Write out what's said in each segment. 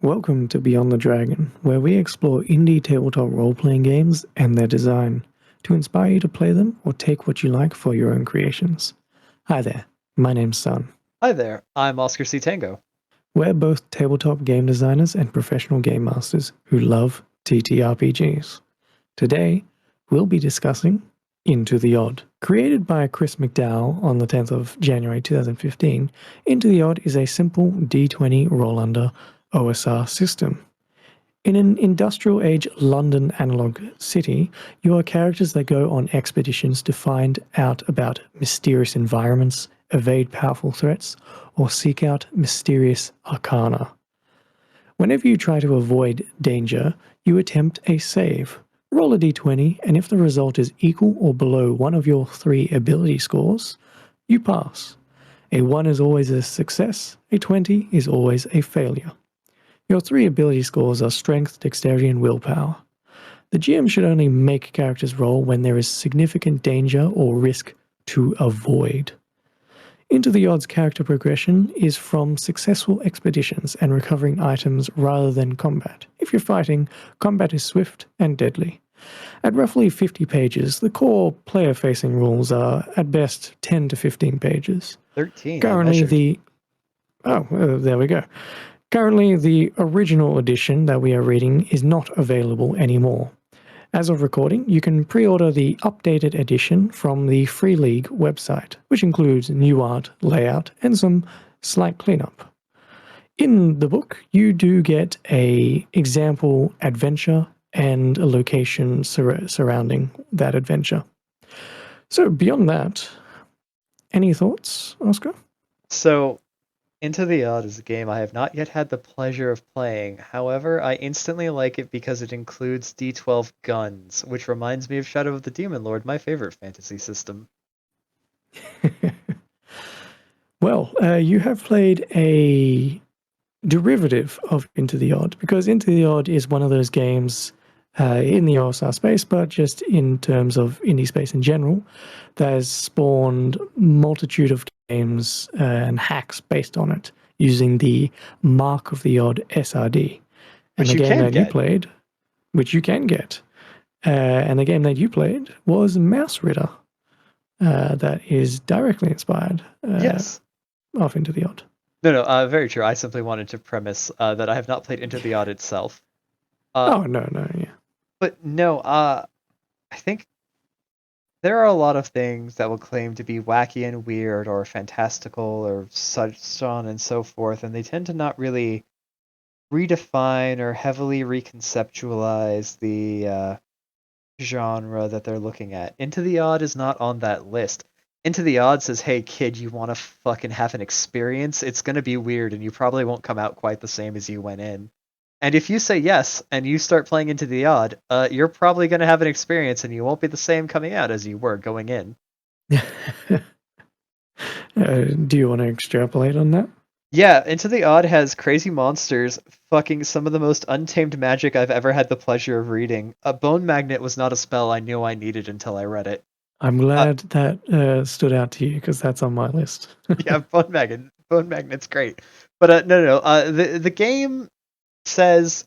Welcome to Beyond the Dragon, where we explore indie tabletop role playing games and their design to inspire you to play them or take what you like for your own creations. Hi there, my name's Sun. Hi there, I'm Oscar C. Tango. We're both tabletop game designers and professional game masters who love TTRPGs. Today, we'll be discussing Into the Odd. Created by Chris McDowell on the 10th of January 2015, Into the Odd is a simple D20 roll under OSR system. In an industrial age London analog city, you are characters that go on expeditions to find out about mysterious environments, evade powerful threats, or seek out mysterious arcana. Whenever you try to avoid danger, you attempt a save. Roll a d20, and if the result is equal or below one of your three ability scores, you pass. A 1 is always a success, a 20 is always a failure. Your three ability scores are Strength, Dexterity, and Willpower. The GM should only make characters roll when there is significant danger or risk to avoid. Into the Odds character progression is from successful expeditions and recovering items rather than combat. If you're fighting, combat is swift and deadly. At roughly 50 pages, the core player-facing rules are, at best, 10 to 15 pages. 13, I Currently, measured. the... Oh, there we go. Currently, the original edition that we are reading is not available anymore. As of recording, you can pre-order the updated edition from the Free League website, which includes new art, layout, and some slight cleanup. In the book, you do get a example adventure and a location surrounding that adventure. So beyond that, any thoughts, Oscar? So, Into the Odd is a game I have not yet had the pleasure of playing. However, I instantly like it because it includes D12 guns, which reminds me of Shadow of the Demon Lord, my favorite fantasy system. Well, you have played a derivative of Into the Odd, because Into the Odd is one of those games in the OSR space, but just in terms of indie space in general, that has spawned multitude of games and hacks based on it, using the Mark of the Odd SRD. And Which the you game can that you get. played, which you can get, and the game that you played was Mouse Ritter, that is directly inspired Yes. of Into the Odd. No, very true. I simply wanted to premise that I have not played Into the Odd itself. Uh, Oh, no, no, yeah. but no, I think there are a lot of things that will claim to be wacky and weird or fantastical or such on and so forth, and they tend to not really redefine or heavily reconceptualize the genre that they're looking at. Into the Odd is not on that list. Into the Odd says, hey kid, you want to fucking have an experience? It's going to be weird and you probably won't come out quite the same as you went in. And if you say yes and you start playing Into the Odd, you're probably going to have an experience and you won't be the same coming out as you were going in. Do you want to extrapolate on that? Yeah, Into the Odd has crazy monsters, fucking some of the most untamed magic I've ever had the pleasure of reading. A bone magnet was not a spell I knew I needed until I read it. I'm Uh, glad that stood out to you because that's on my list. yeah, bone magnet's great. But no. The game says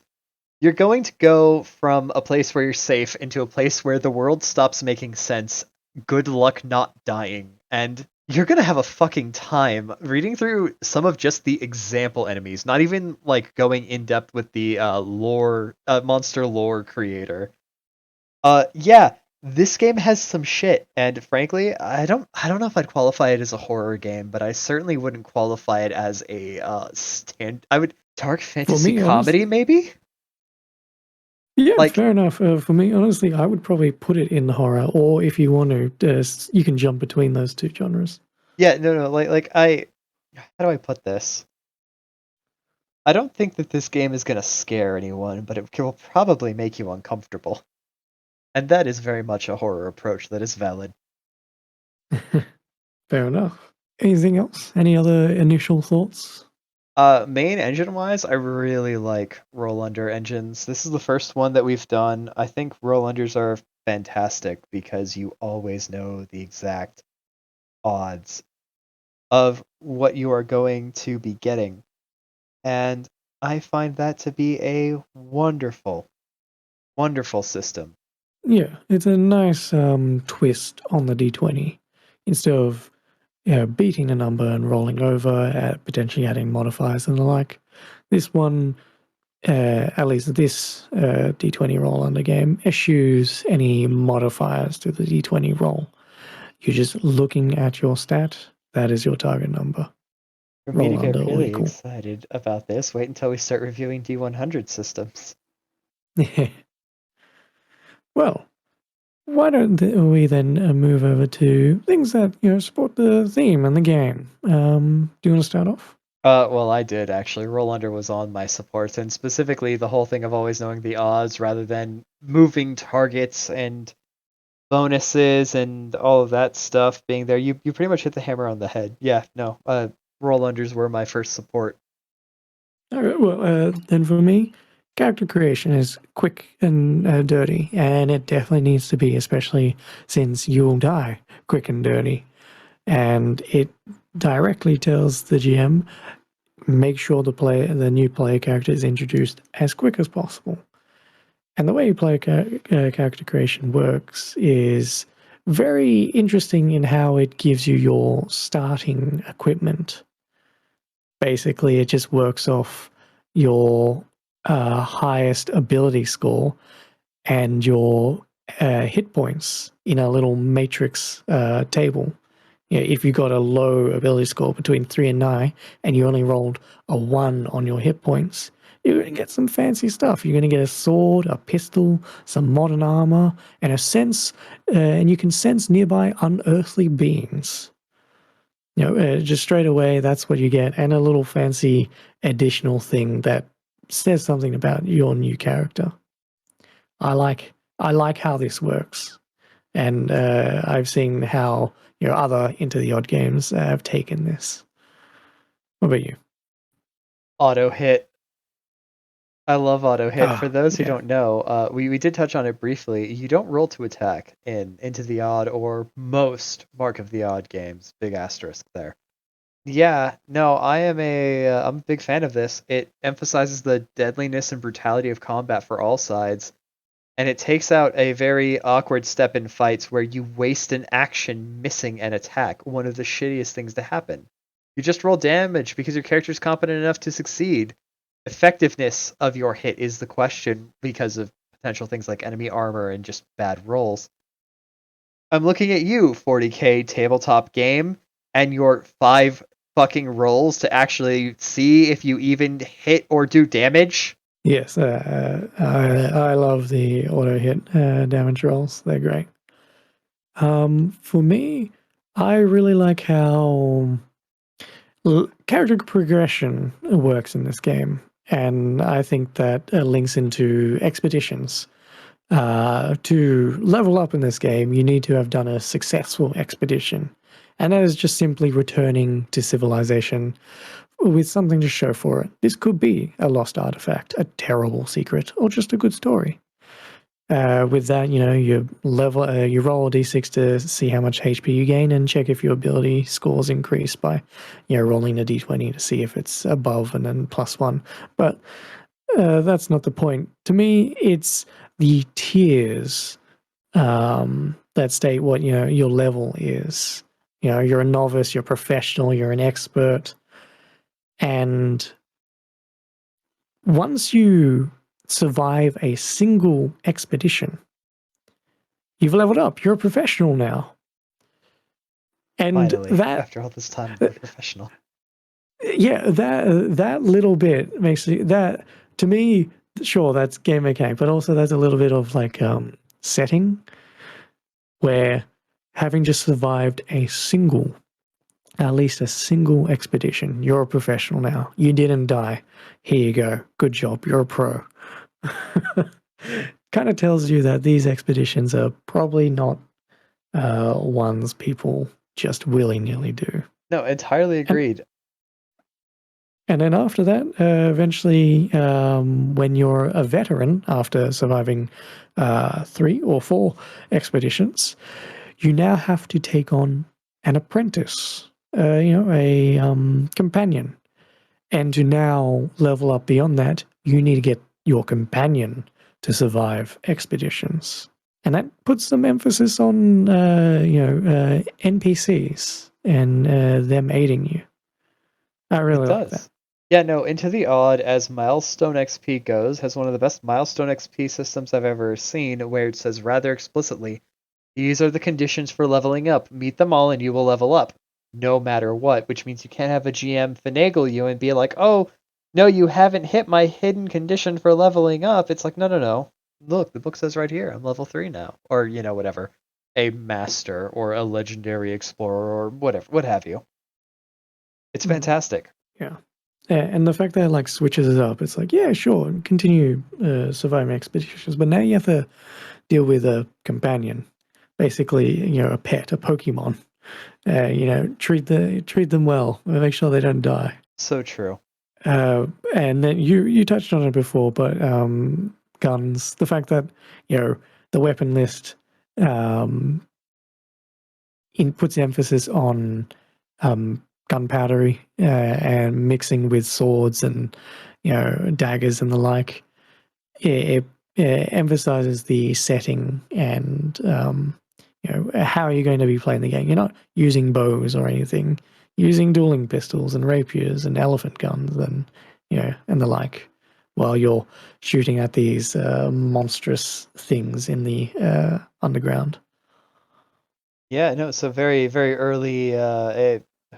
you're going to go from a place where you're safe into a place where the world stops making sense. Good luck not dying. And you're going to have a fucking time reading through some of just the example enemies, not even like going in depth with the monster lore creator. Yeah, this game has some shit, and frankly, I don't know if I'd qualify it as a horror game, but I certainly wouldn't qualify it as a stand. I would dark For fantasy me, comedy, honestly, maybe. yeah, Like, fair enough. For me, honestly, I would probably put it in the horror, or if you want to, you can jump between those two genres. yeah, no, like how do I put this? I don't think that this game is gonna scare anyone, but it will probably make you uncomfortable, and that is very much a horror approach that is valid. Fair enough. Anything else? Any other initial thoughts? Main engine wise, I really like roll under engines. This is the first one that we've done. I think roll unders are fantastic because you always know the exact odds of what you are going to be getting. And I find that to be a wonderful, wonderful system. Yeah, it's a nice twist on the D20. Instead of beating a number and rolling over, potentially adding modifiers and the like, this one, at least this D20 roll under game, eschews any modifiers to the D20 roll. You're just looking at your stat. That is your target number. For me to Roll get under or really equal. excited about this, wait until we start reviewing D100 systems. Well, why don't we then move over to things that support the theme and the game? Do you want to start off? Well, I did actually. Roll Under was on my supports, and specifically the whole thing of always knowing the odds rather than moving targets and bonuses and all of that stuff being there. You pretty much hit the hammer on the head. Yeah, no. Roll Unders were my first support. All right, well, then for me, character creation is quick and dirty, and it definitely needs to be, especially since you'll die quick and dirty. And it directly tells the GM, make sure the new player character is introduced as quick as possible. And the way player character creation works is very interesting in how it gives you your starting equipment. Basically, it just works off your highest ability score and your hit points in a little matrix table. If you got a low ability score between 3 and 9 and you only rolled a 1 on your hit points, you're going to get some fancy stuff. You're going to get a sword, a pistol, some modern armor, and and you can sense nearby unearthly beings. Just straight away, that's what you get, and a little fancy additional thing that says something about your new character. I like how this works, and I've seen how other Into the Odd games have taken this. What about you? Auto hit. I love auto hit. For those who Yeah. don't know, we did touch on it briefly. You don't roll to attack in Into the Odd or most Mark of the Odd games. Big asterisk there. Yeah, no, I'm a big fan of this. It emphasizes the deadliness and brutality of combat for all sides, and it takes out a very awkward step in fights where you waste an action missing an attack, one of the shittiest things to happen. You just roll damage because your character's competent enough to succeed. Effectiveness of your hit is the question because of potential things like enemy armor and just bad rolls. I'm looking at you, 40K tabletop game, and your 5 fucking rolls to actually see if you even hit or do damage. Yes, I love the auto hit damage rolls. They're great. For me, I really like how character progression works in this game, and I think that links into expeditions. To level up in this game, you need to have done a successful expedition, and that is just simply returning to civilization with something to show for it. This could be a lost artifact, a terrible secret, or just a good story. With that, you you roll a d6 to see how much HP you gain, and check if your ability scores increase by, rolling a d20 to see if it's above and then +1. But that's not the point. To me, it's the tiers that state what your level is. You're a novice, you're a professional, you're an expert, and once you survive a single expedition, you've leveled up. You're a professional now. And Finally, after all this time, I'm a professional. Yeah, that little bit makes that, to me, sure, that's game mechanic, but also that's a little bit of like setting where having just survived at least a single expedition, you're a professional now. You didn't die. Here you go. Good job. You're a pro. Kind of tells you that these expeditions are probably not ones people just willy-nilly do. No, entirely agreed. And then after that, eventually, when you're a veteran after surviving 3 or 4 expeditions, you now have to take on an apprentice, a companion. And to now level up beyond that, you need to get your companion to survive expeditions. And that puts some emphasis on, NPCs and them aiding you. I It really like that. does. Yeah, no, Into the Odd, as milestone XP goes, has one of the best milestone XP systems I've ever seen, where it says rather explicitly, these are the conditions for leveling up. Meet them all and you will level up, no matter what, which means you can't have a GM finagle you and be like, oh, no, you haven't hit my hidden condition for leveling up. It's like, no, no, no. Look, the book says right here, I'm level 3 now. Or, whatever. A master or a legendary explorer or whatever, what have you. It's fantastic. Yeah. And the fact that it like switches it up, it's like, yeah, sure, continue surviving expeditions, but now you have to deal with a companion, basically, a pet, a Pokemon. Treat them well, make sure they don't die. So true. And then you touched on it before, but guns, the fact that the weapon list puts emphasis on gunpowdery and mixing with swords and daggers and the like. It emphasizes the setting and how are you going to be playing the game. You're not using bows or anything. You're using dueling pistols and rapiers and elephant guns and and the like, while you're shooting at these monstrous things in the underground. Yeah, no, so very, very early,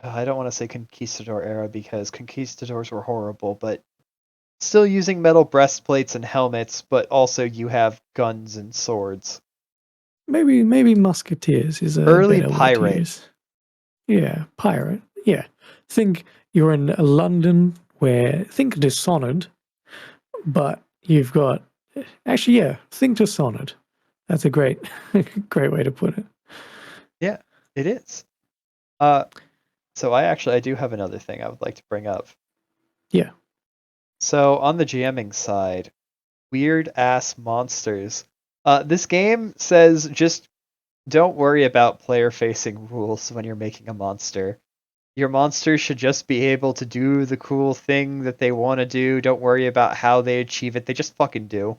I don't want to say conquistador era because conquistadors were horrible, but still using metal breastplates and helmets, but also you have guns and swords. Maybe musketeers is a Early better word to pirate. use. Yeah, pirate. Yeah. Think you're in London think Dishonored, but you've got actually, yeah, think Dishonored. That's a great great way to put it. Yeah, it is. So I do have another thing I would like to bring up. Yeah. So on the GMing side, weird ass monsters. This game says just don't worry about player facing rules when you're making a monster. Your monsters should just be able to do the cool thing that they want to do. Don't worry about how they achieve it. They just fucking do.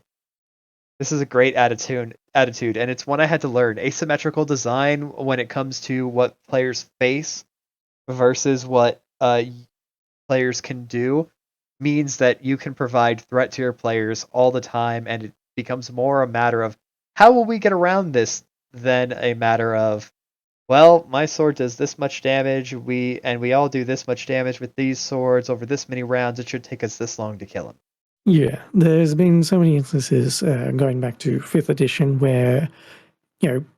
This is a great attitude, and it's one I had to learn. Asymmetrical design when it comes to what players face versus what players can do means that you can provide threat to your players all the time, and it becomes more a matter of how will we get around this than a matter of, well, my sword does this much damage, we all do this much damage with these swords over this many rounds, it should take us this long to kill him. Yeah, there's been so many instances going back to 5th edition where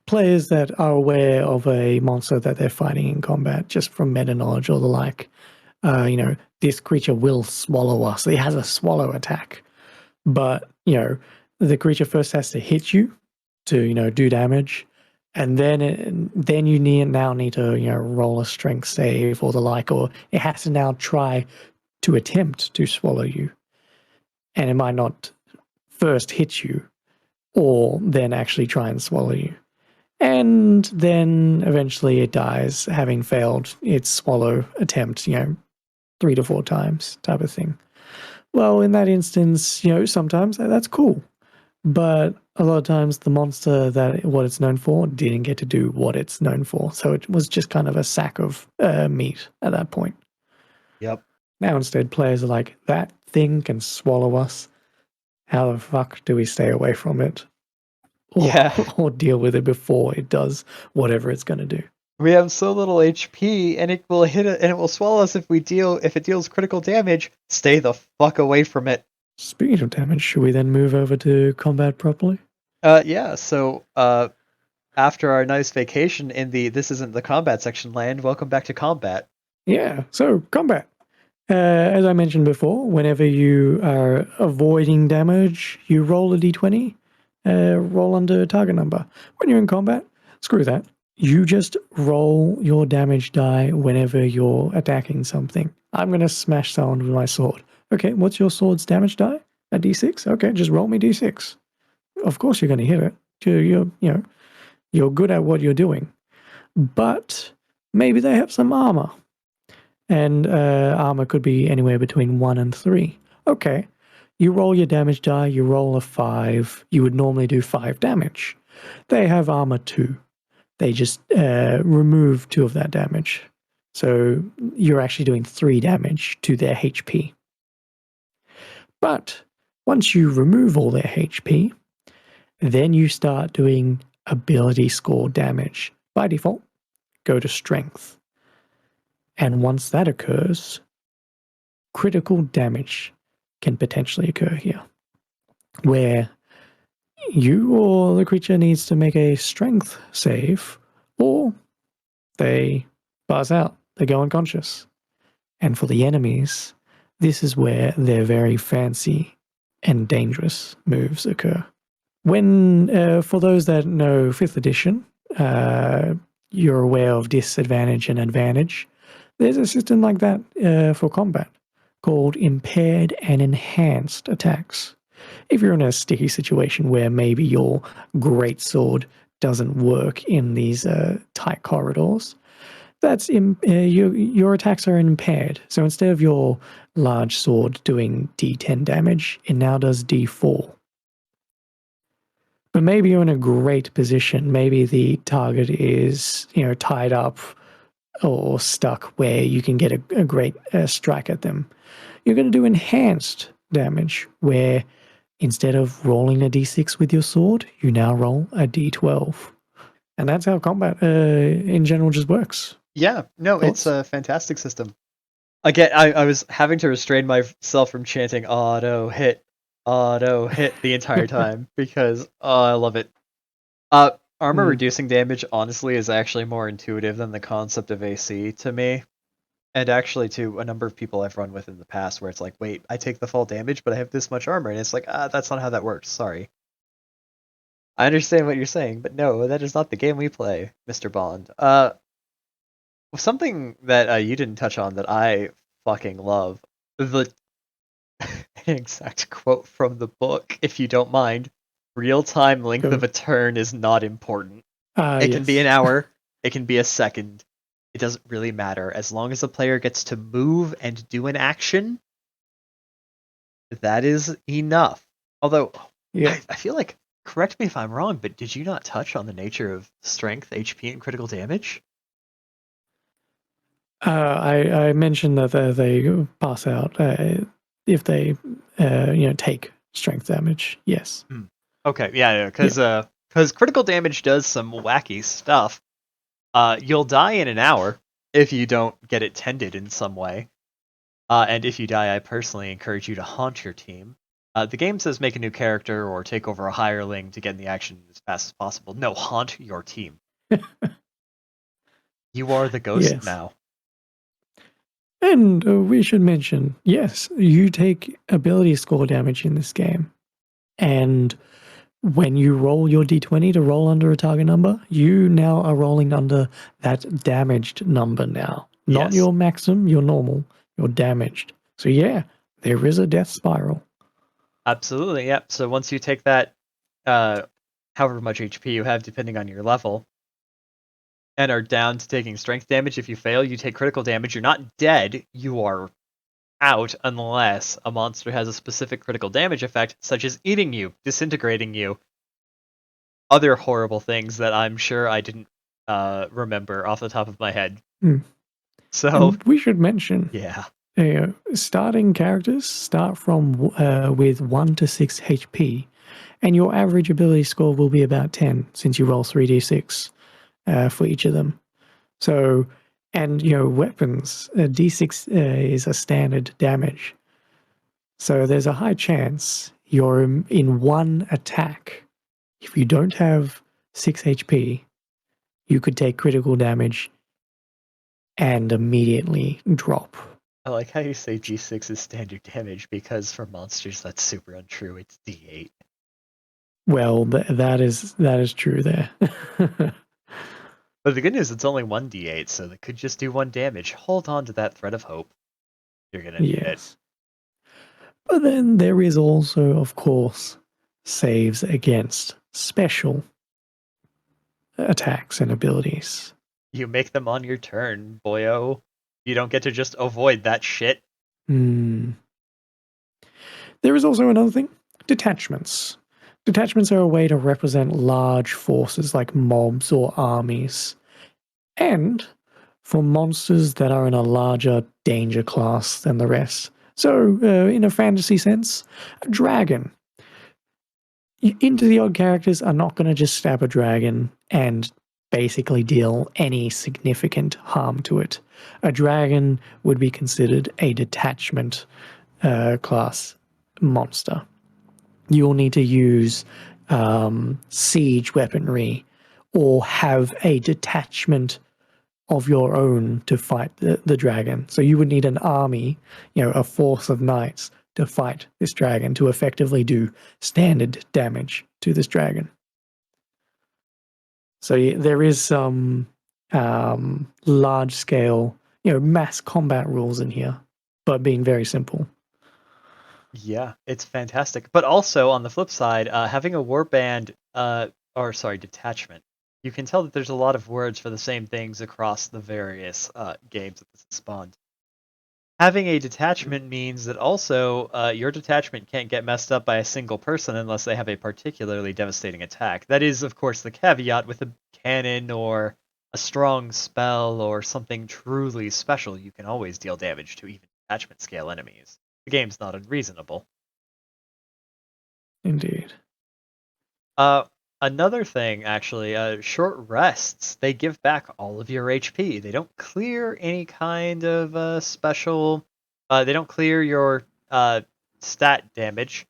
players that are aware of a monster that they're fighting in combat just from meta knowledge or the like, this creature will swallow us. It has a swallow attack, but the creature first has to hit you to do damage, and then you now need to roll a strength save or the like, or it has to now try to attempt to swallow you, and it might not first hit you or then actually try and swallow you. And then eventually it dies, having failed its swallow attempt, 3 to 4 times type of thing. Well, in that instance, sometimes that's cool. But a lot of times the monster that what it's known for didn't get to do what it's known for. So it was just kind of a sack of meat at that point. Yep. Now instead players are like, that thing can swallow us. How the fuck do we stay away from it? Or deal with it before it does whatever it's going to do. We have so little HP, and it will hit it, and it will swallow us if it deals critical damage. Stay the fuck away from it. Speaking of damage, should we then move over to combat properly? Yeah. So, after our nice vacation in the this isn't the combat section land, welcome back to combat. Yeah. So combat. As I mentioned before, whenever you are avoiding damage, you roll a d20. Roll under target number. When you're in combat, screw that. You just roll your damage die whenever you're attacking something. I'm going to smash someone with my sword. Okay, what's your sword's damage die? A d6? Okay, just roll me d6. Of course you're going to hit it. You're good at what you're doing. But maybe they have some armor. and armor could be anywhere between 1 and 3. Okay, you roll your damage die, you roll a 5, you would normally do 5 damage. They have armor 2. They just remove 2 of that damage. So you're actually doing 3 damage to their HP. But once you remove all their HP, then you start doing ability score damage. By default, go to strength. And once that occurs, critical damage can potentially occur here, where you or the creature needs to make a strength save, or they pass out, they go unconscious. And for the enemies, this is where their very fancy and dangerous moves occur. When, for those that know 5th edition, you're aware of disadvantage and advantage. There's a system like that for combat called impaired and enhanced attacks. If you're in a sticky situation where maybe your greatsword doesn't work in these tight corridors, that's your attacks are impaired. So instead of your large sword doing D10 damage, it now does D4. But maybe you're in a great position. Maybe the target is, tied up or stuck where you can get a great strike at them. You're going to do enhanced damage where instead of rolling a d6 with your sword, you now roll a d12. And that's how combat in general just works. Yeah, no, Thoughts? it's a fantastic system. Again, I was having to restrain myself from chanting auto hit the entire time because I love it. Armor reducing damage honestly is actually more intuitive than the concept of AC to me. And actually to a number of people I've run with in the past where it's like, wait, I take the fall damage, but I have this much armor, and it's like, that's not how that works, sorry. I understand what you're saying, but no, that is not the game we play, Mr. Bond. Something that you didn't touch on that I fucking love, the exact quote from the book, if you don't mind. Real-time length of a turn is not important. It can be an hour, it can be a second. It doesn't really matter. As long as the player gets to move and do an action, that is enough. Although, Yeah. I feel like, correct me if I'm wrong, but did you not touch on the nature of strength, HP, and critical damage? I mentioned that they pass out if they take strength damage. Yes. Okay, yeah, because critical damage does some wacky stuff. You'll die in an hour if you don't get it tended in some way. And if you die, I personally encourage you to haunt your team. The game says make a new character or take over a hireling to get in the action as fast as possible. No, haunt your team. You are the ghost Yes. now. And we should mention, yes, you take ability score damage in this game. And when you roll your d20 to roll under a target number, you now are rolling under that damaged number now. Not Yes. your maximum, your normal, your damaged. So yeah, there is a death spiral. Absolutely, yep. So once you take that, however much HP you have, depending on your level, and are down to taking strength damage, if you fail, you take critical damage. You're not dead, you are out unless a monster has a specific critical damage effect, such as eating you, disintegrating you, other horrible things that I'm sure I didn't remember off the top of my head. So and we should mention, yeah, starting characters start from with 1 to 6 HP, and your average ability score will be about 10 since you roll 3d6 for each of them. So, and weapons, d6 is a standard damage. So there's a high chance you're in one attack. If you don't have 6 HP, you could take critical damage and immediately drop. I like how you say D6 is standard damage because for monsters that's super untrue. It's D8. Well, that is true there. But the good news, it's only 1d8, so they could just do 1 damage. Hold on to that thread of hope. You're gonna need it. But then there is also, of course, saves against special attacks and abilities. You make them on your turn, boyo. You don't get to just avoid that shit. Hmm. There is also another thing, detachments. Detachments are a way to represent large forces like mobs or armies, and for monsters that are in a larger danger class than the rest. So, in a fantasy sense, a dragon. Into the Odd characters are not going to just stab a dragon and basically deal any significant harm to it. A dragon would be considered a detachment class monster. You'll need to use siege weaponry or have a detachment of your own to fight the dragon. So you would need an army, a force of knights to fight this dragon to effectively do standard damage to this dragon. So there is some large scale, mass combat rules in here, but being very simple. Yeah, it's fantastic. But also on the flip side, having a warband, detachment, you can tell that there's a lot of words for the same things across the various games that this has spawned. Having a detachment means that also your detachment can't get messed up by a single person unless they have a particularly devastating attack. That is, of course, the caveat with a cannon or a strong spell or something truly special. You can always deal damage to even detachment scale enemies. The game's not unreasonable. Indeed. Uh, Another thing, actually, short rests. They give back all of your HP. They don't clear any kind of special. They don't clear your stat damage,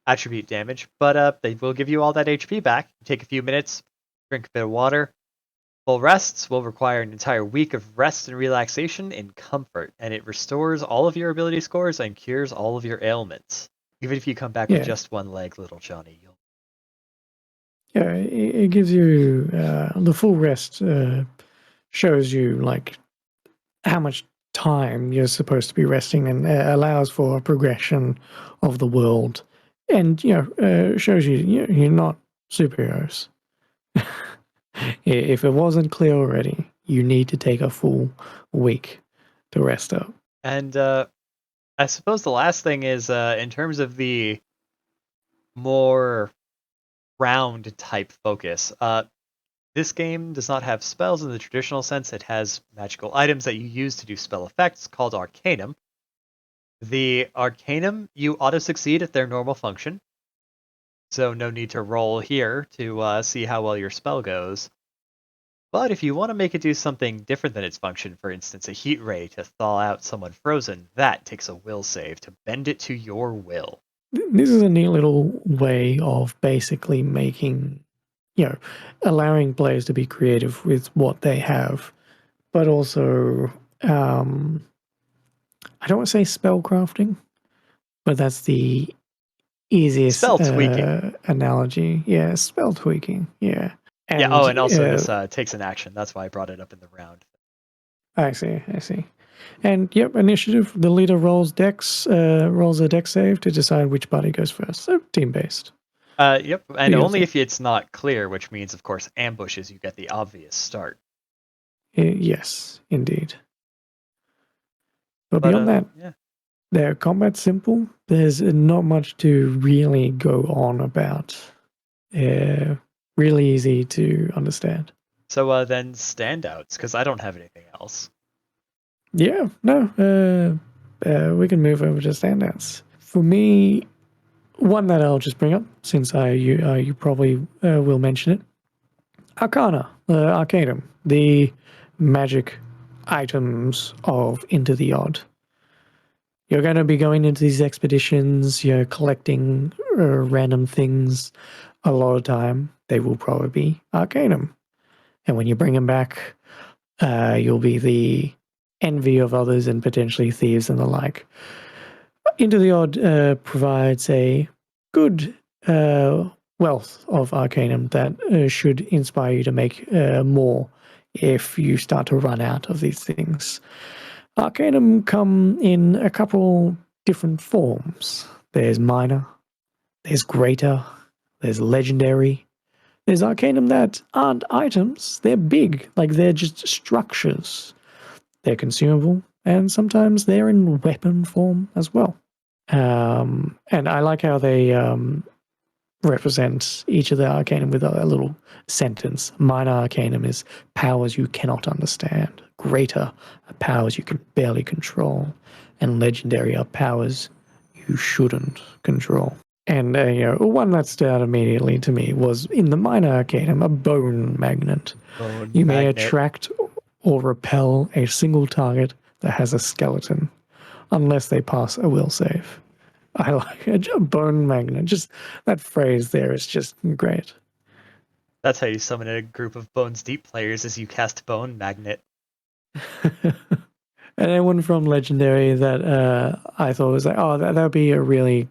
attribute damage, but they will give you all that HP back. Take a few minutes, drink a bit of water. Full rests will require an entire week of rest and relaxation in comfort, and it restores all of your ability scores and cures all of your ailments. Even if you come back with Yeah. just one leg, little Johnny, you'll. Yeah, it gives you the full rest shows you like how much time you're supposed to be resting and allows for a progression of the world, and shows you you're not superheroes. If it wasn't clear already, you need to take a full week to rest up. And I suppose the last thing is in terms of the more round type focus. This game does not have spells in the traditional sense. It has magical items that you use to do spell effects called Arcanum. The Arcanum, you auto-succeed at their normal function, so no need to roll here to see how well your spell goes. But if you want to make it do something different than its function, for instance, a heat ray to thaw out someone frozen, that takes a will save to bend it to your will. This is a neat little way of basically making, allowing players to be creative with what they have, but also, I don't want to say spell crafting, but that's the easiest Spell tweaking. analogy. Yeah, spell tweaking. Yeah. Yeah, oh, And and also this takes an action. That's why I brought it up in the round. I see, I see. And yep, initiative. The leader rolls rolls a dex save to decide which party goes first. So team based. Yep, and only if it's not clear, which means, of course, ambushes, you get the obvious start. Yes, indeed. But beyond that, yeah. their combat's simple. There's not much to really go on about. Really easy to understand. So then standouts, because I don't have anything else. Yeah, no, we can move over to standouts. For me, one that I'll just bring up, since you probably will mention it, Arcana, Arcanum, the magic items of Into the Odd. You're going to be going into these expeditions, you're collecting random things. A lot of time, they will probably be Arcanum. And when you bring them back, you'll be the envy of others and potentially thieves and the like. Into the Odd provides a good wealth of Arcanum that should inspire you to make more if you start to run out of these things. Arcanum come in a couple different forms. There's minor, there's greater, there's legendary. There's Arcanum that aren't items, they're big, like they're just structures. They're consumable, and sometimes they're in weapon form as well. And I like how they represent each of the arcanum with a little sentence. Minor arcanum is powers you cannot understand. Greater are powers you can barely control. And legendary are powers you shouldn't control. And one that stood out immediately to me was in the minor arcanum, a bone magnet. Bone You may magnet. attract or repel a single target that has a skeleton, unless they pass a will save. I like a bone magnet. Just that phrase there is just great. That's how you summon a group of Bones Deep players, as you cast Bone Magnet. And then one from Legendary that I thought was like, oh, that would be a really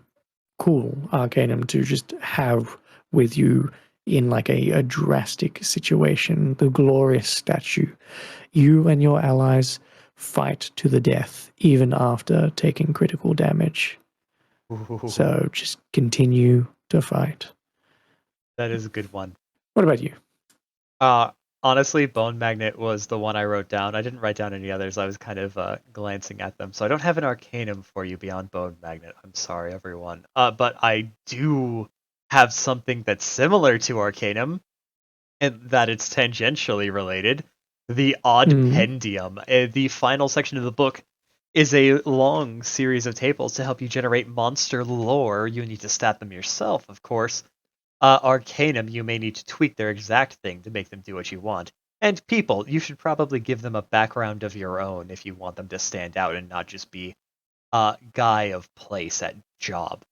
cool arcanum to just have with you in like a drastic situation. The glorious statue. You and your allies fight to the death, even after taking critical damage. Ooh, So just continue to fight. that is a good one. What about you? Honestly, Bone Magnet was the one I wrote down. I didn't write down any others. I was kind of glancing at them. So I don't have an arcanum for you beyond Bone Magnet. I'm sorry, everyone. But I do have something that's similar to Arcanum, and that it's tangentially related. The Oddpendium. The final section of the book is a long series of tables to help you generate monster lore. You need to stat them yourself, of course. Arcanum, you may need to tweak their exact thing to make them do what you want. And people, you should probably give them a background of your own if you want them to stand out and not just be a guy of place at job.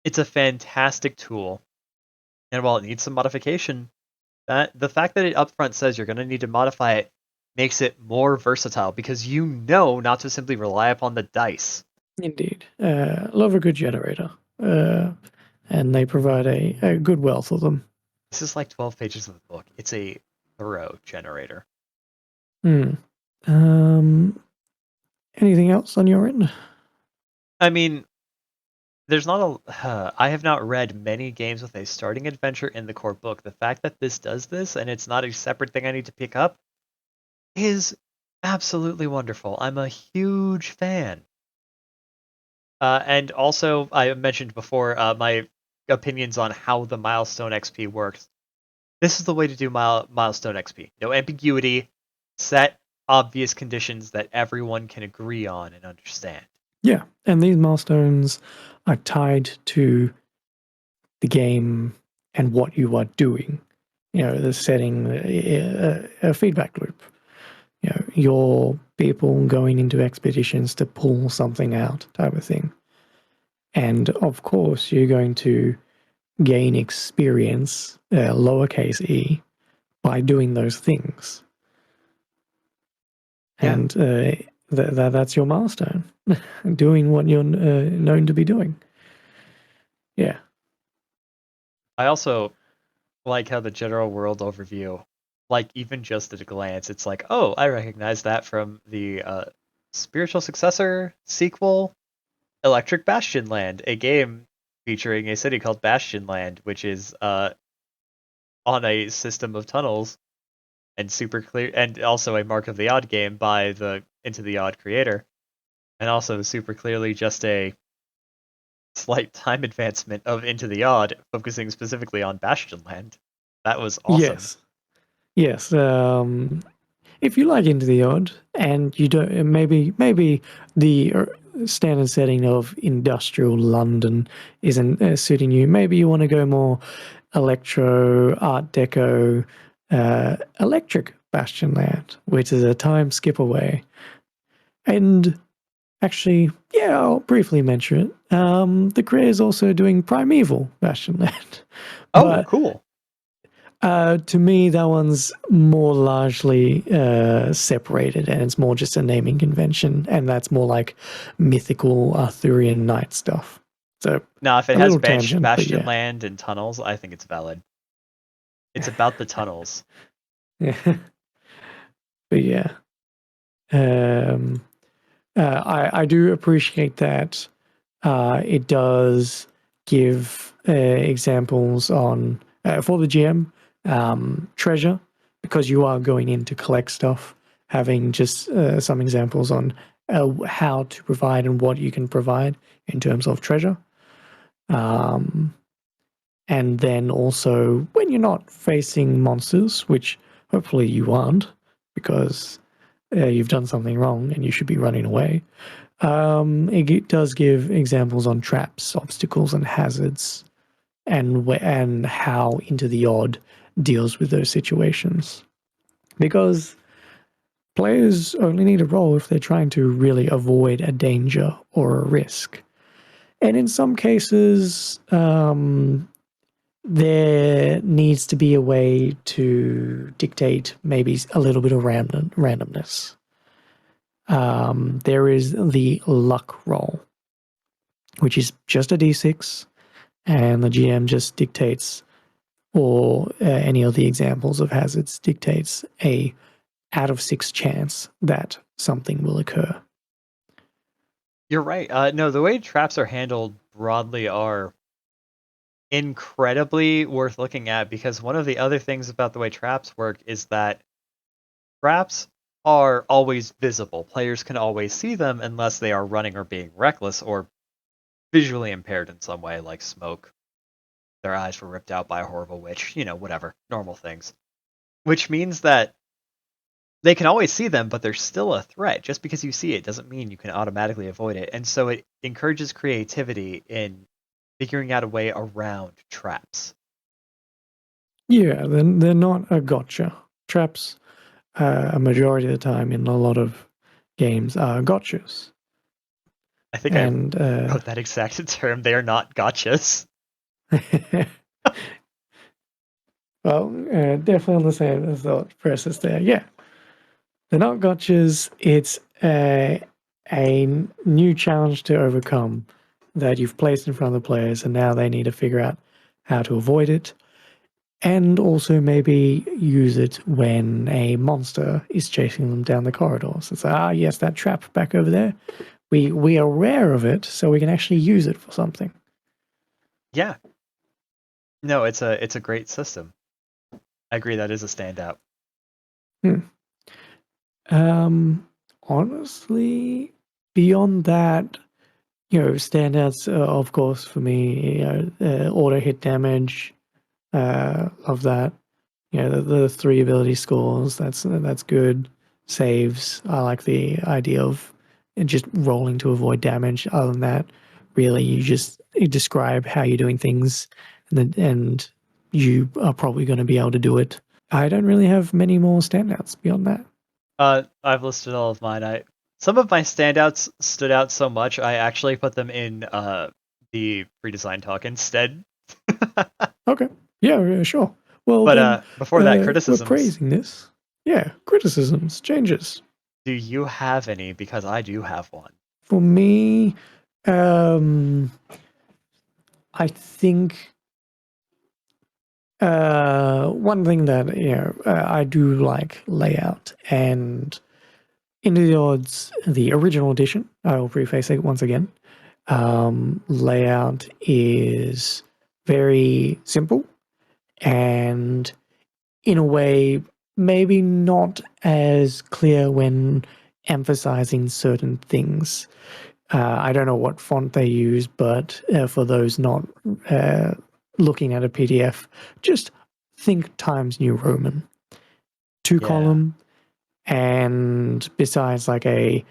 It's a fantastic tool, and while it needs some modification, that the fact that it upfront says you're going to need to modify it makes it more versatile because you know not to simply rely upon the dice. Indeed. Love a good generator. And they provide a good wealth of them. This is like 12 pages of the book. It's a thorough generator. Anything else on your end? I mean, there's not a. I have not read many games with a starting adventure in the core book. The fact that this does this and it's not a separate thing I need to pick up is absolutely wonderful. I'm a huge fan. And also, I mentioned before my opinions on how the milestone XP works. This is the way to do milestone XP. No ambiguity, set obvious conditions that everyone can agree on and understand. Yeah, and these milestones are tied to the game and what you are doing. The setting, a feedback loop. Your people going into expeditions to pull something out, type of thing. And of course, you're going to gain experience, lowercase e, by doing those things. Yeah. And that's your milestone, doing what you're known to be doing. Yeah. I also like how the general world overview, like even just at a glance, it's like, oh, I recognize that from the spiritual successor sequel, Electric Bastion Land, a game featuring a city called Bastion Land, which is on a system of tunnels and super clear, and also a Mark of the Odd game by the Into the Odd creator, and also super clearly just a slight time advancement of Into the Odd, focusing specifically on Bastion Land. That was awesome. Yes. If you like Into the Odd and you don't, maybe the standard setting of industrial London isn't suiting you. Maybe you want to go more electro, Art Deco, electric Bastion Land, which is a time skip away. And actually, yeah, I'll briefly mention it. The creator is also doing Primeval Bastion Land. Oh, cool. To me, that one's more largely separated, and it's more just a naming convention, and that's more like mythical Arthurian knight stuff. So now, if it a has little tangent, but Bastion yeah. Land and tunnels, I think it's valid. It's about the tunnels. Yeah. But yeah, I do appreciate that it does give examples on for the GM treasure, because you are going in to collect stuff, having just some examples on how to provide and what you can provide in terms of treasure. And then also, when you're not facing monsters, which hopefully you aren't, because you've done something wrong and you should be running away, it does give examples on traps, obstacles, and hazards, and how Into the Odd deals with those situations. Because players only need a roll if they're trying to really avoid a danger or a risk. And in some cases, there needs to be a way to dictate maybe a little bit of randomness. There is the luck roll, which is just a d6, and the GM just dictates, or any of the examples of hazards dictates a out of 6 chance that something will occur. You're right. No, the way traps are handled broadly are incredibly worth looking at, because one of the other things about the way traps work is that traps are always visible. Players can always see them unless they are running or being reckless or visually impaired in some way, like smoke. Their eyes were ripped out by a horrible witch, whatever, normal things. Which means that they can always see them, but they're still a threat. Just because you see it doesn't mean you can automatically avoid it. And so it encourages creativity in figuring out a way around traps. Yeah, they're not a gotcha. Traps, a majority of the time in a lot of games, are gotchas. I think And I wrote that exact term. They are not gotchas. well, definitely on the same thought process there. Yeah, they're not gotchas. It's a new challenge to overcome that you've placed in front of the players, and now they need to figure out how to avoid it, and also maybe use it when a monster is chasing them down the corridor. So it's like, yes, that trap back over there. We are aware of it, so we can actually use it for something. Yeah. No, it's a great system. I agree, that is a standout. Honestly, beyond that, standouts, of course, for me, auto hit damage, love that. The 3 ability scores, that's good. Saves, I like the idea of just rolling to avoid damage. Other than that, really, you describe how you're doing things, and you are probably going to be able to do it. I don't really have many more standouts beyond that. I've listed all of mine. Some of my standouts stood out so much, I actually put them in the pre-design talk instead. Okay. Yeah, sure. Well, But then, before that, we're criticisms. praising this. Yeah, criticisms, changes. Do you have any? Because I do have one. For me, I think one thing that I do like layout, and Into the Odds, the original edition. I will preface it once again. Layout is very simple, and in a way, maybe not as clear when emphasizing certain things. I don't know what font they use, but for those not looking at a PDF, just think Times New Roman. 2-column, and besides like a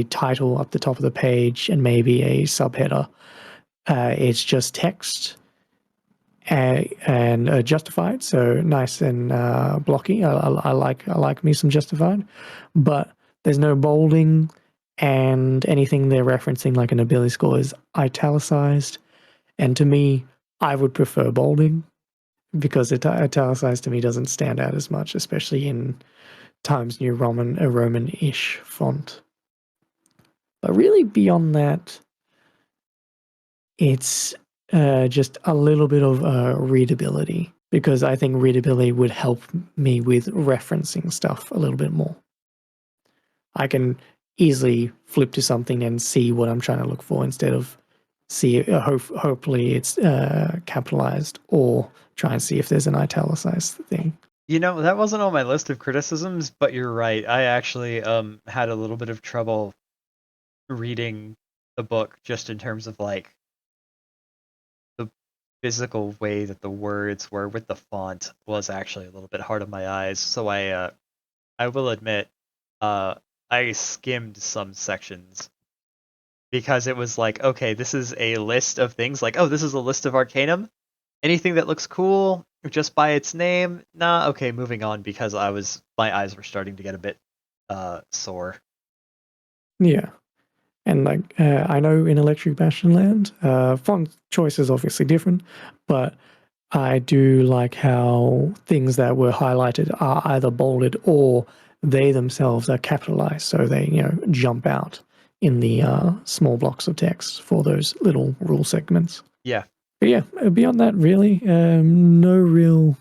title up the top of the page and maybe a subheader, it's just text and justified. So nice and blocky. I like me some justified, but there's no bolding, and anything they're referencing like an ability score is italicized. And to me, I would prefer bolding, because italicized to me doesn't stand out as much, especially in Times New Roman, a Roman-ish font. But really beyond that, it's just a little bit of readability, because I think readability would help me with referencing stuff a little bit more. I can easily flip to something and see what I'm trying to look for, instead of hopefully it's capitalized, or try and see if there's an italicized thing. That wasn't on my list of criticisms, but you're right. I actually had a little bit of trouble reading the book just in terms of like the physical way that the words were with the font was actually a little bit hard on my eyes. So I will admit uh I skimmed some sections because it was like, okay, this is a list of things like, oh, this is a list of Arcanum. Anything that looks cool just by its name, nah, okay, moving on because my eyes were starting to get a bit sore. Yeah. And like I know in Electric Bastion Land, font choice is obviously different, but I do like how things that were highlighted are either bolded or they themselves are capitalized, so they jump out in the small blocks of text for those little rule segments. Yeah. But yeah, beyond that, really, no real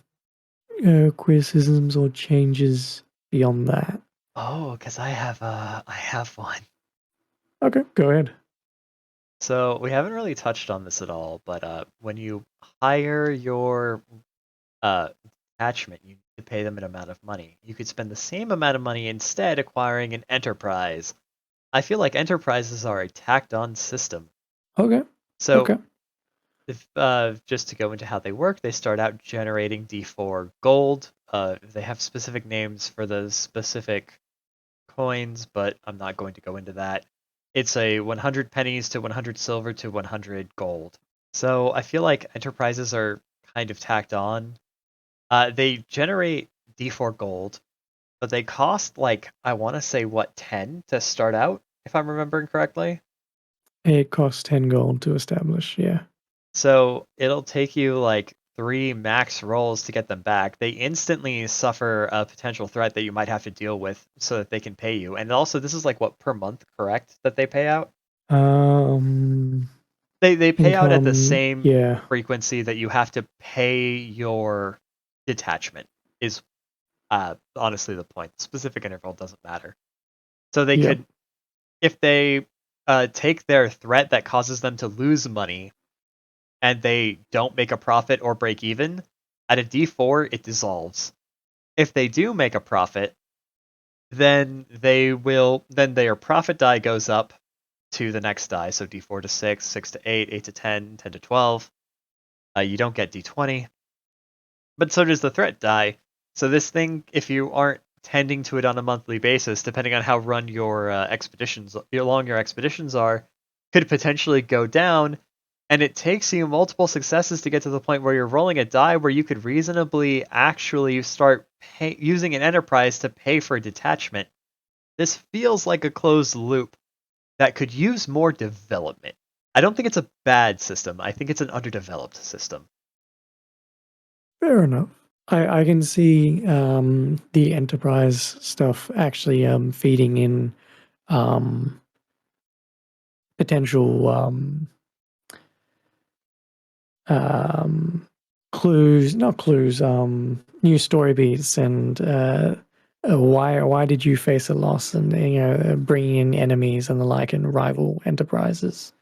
criticisms or changes beyond that. Oh, because I have one. Okay, go ahead. So we haven't really touched on this at all, but when you hire your uh attachment, you need to pay them an amount of money. You could spend the same amount of money instead acquiring an enterprise. I feel like enterprises are a tacked on system. Okay, So okay. if just to go into how they work, they start out generating D4 gold. They have specific names for those specific coins, but I'm not going to go into that. It's a 100 pennies to 100 silver to 100 gold. So I feel like enterprises are kind of tacked on. They generate D4 gold, but they cost like, I want to say, what, 10 to start out, if I'm remembering correctly? It costs 10 gold to establish, yeah. So it'll take you like 3 max rolls to get them back. They instantly suffer a potential threat that you might have to deal with so that they can pay you. And also, this is like what, per month, correct? That they pay out? Um, They pay out at the income, same yeah, frequency that you have to pay your detachment, is honestly the point. Specific interval doesn't matter. So they yep. could, if they take their threat that causes them to lose money and they don't make a profit or break even, at a D4 it dissolves. If they do make a profit, then their profit die goes up to the next die, so D4 to 6, 6 to 8, 8 to 10, 10 to 12. You don't get D20, but so does the threat die. So this thing, if you aren't tending to it on a monthly basis, depending on how run your expeditions, how long your expeditions are, could potentially go down. And it takes you multiple successes to get to the point where you're rolling a die where you could reasonably actually start using an enterprise to pay for a detachment. This feels like a closed loop that could use more development. I don't think it's a bad system. I think it's an underdeveloped system. Fair enough. I can see the enterprise stuff actually feeding in um, potential um, clues, not clues, new story beats, and why did you face a loss, and bringing in enemies and the like, and rival enterprises.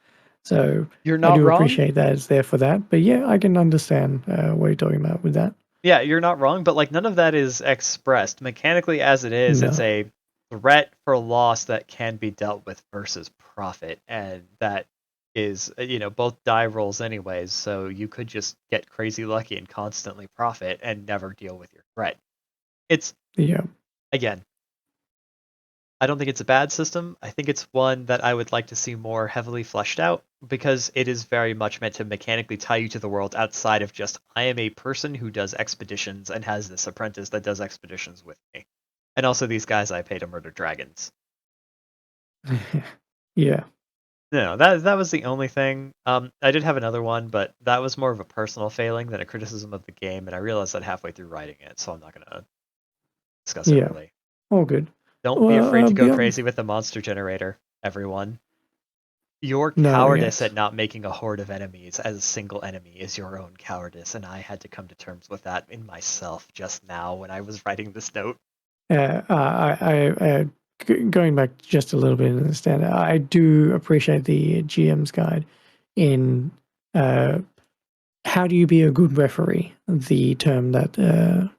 So You're I not do wrong. appreciate that it's there for that. But yeah, I can understand what you're talking about with that. Yeah, you're not wrong, but like none of that is expressed mechanically as it is. It's No. a threat for loss that can be dealt with versus profit, and that is both die rolls anyways. So you could just get crazy lucky and constantly profit and never deal with your threat. It's Yeah. again, I don't think it's a bad system. I think it's one that I would like to see more heavily fleshed out because it is very much meant to mechanically tie you to the world outside of just, I am a person who does expeditions and has this apprentice that does expeditions with me. And also these guys I pay to murder dragons. Yeah. No, that was the only thing. I did have another one, but that was more of a personal failing than a criticism of the game, and I realized that halfway through writing it, so I'm not gonna discuss it Yeah. really. All good. Don't be Well, afraid to go beyond crazy with the monster generator, everyone. Your no, cowardice yes. at not making a horde of enemies as a single enemy is your own cowardice, and I had to come to terms with that in myself just now when I was writing this note. Going back just a little bit in the stand, I do appreciate the GM's guide in uh, how do you be a good referee? The term that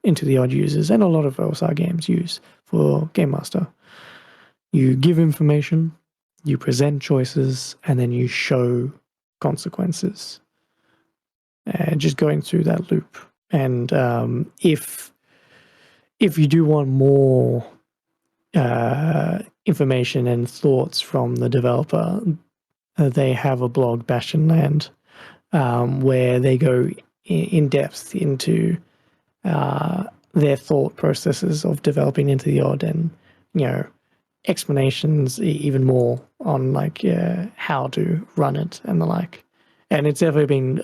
Into the Odd uses, and a lot of OSR games use for Game Master. You give information, you present choices, and then you show consequences. Just going through that loop. And if you do want more information and thoughts from the developer, they have a blog, Bastionland, where they go in depth into their thought processes of developing Into the Odd, and explanations even more on like how to run it and the like. And it's ever been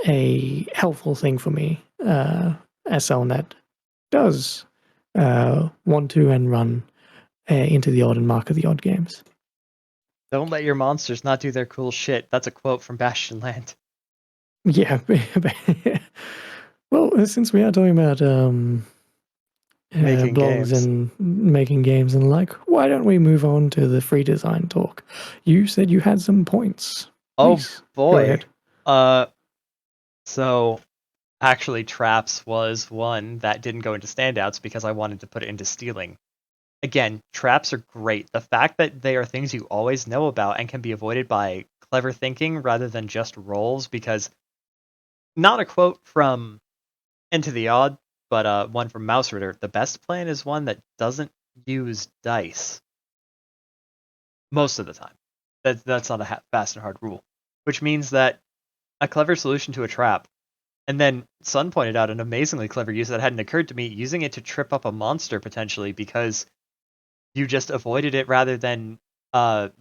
a helpful thing for me as someone that does want to and run Into the Odd and Mark of the Odd games. Don't let your monsters not do their cool shit. That's a quote from Bastionland. Yeah. Well, since we are talking about Making blogs games. and making games and like, why don't we move on to the free design talk? You said you had some points. Oh Please, go boy. ahead. So actually traps was one that didn't go into standouts because I wanted to put it into stealing. Again, traps are great. The fact that they are things you always know about and can be avoided by clever thinking rather than just rolls, because not a quote from Into the Odd, but one from Mouse Ritter. The best plan is one that doesn't use dice. Most of the time. That's not a fast and hard rule. Which means that a clever solution to a trap, and then Sun pointed out an amazingly clever use that hadn't occurred to me, using it to trip up a monster potentially because you just avoided it rather than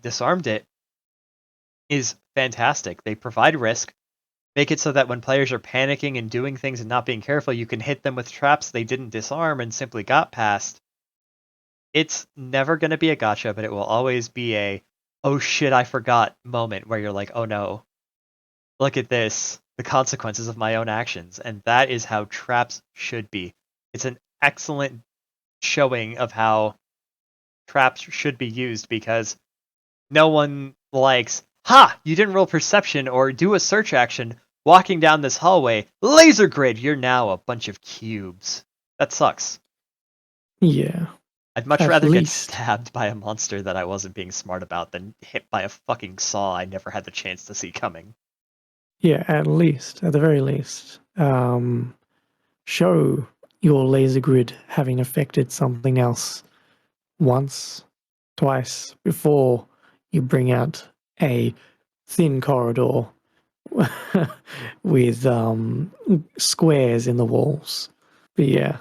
disarmed it, is fantastic. They provide risk, make it so that when players are panicking and doing things and not being careful, you can hit them with traps they didn't disarm and simply got past. It's never going to be a gotcha, but it will always be a, oh shit, I forgot moment where you're like, oh no, look at this, the consequences of my own actions. And that is how traps should be. It's an excellent showing of how traps should be used, because no one likes, ha, you didn't roll perception or do a search action walking down this hallway. Laser grid, you're now a bunch of cubes. That sucks. Yeah. I'd much At rather get least. stabbed by a monster that I wasn't being smart about than hit by a fucking saw I never had the chance to see coming. Yeah, at the very least. Show your laser grid having affected something else once, twice, before you bring out a thin corridor with squares in the walls. But yeah,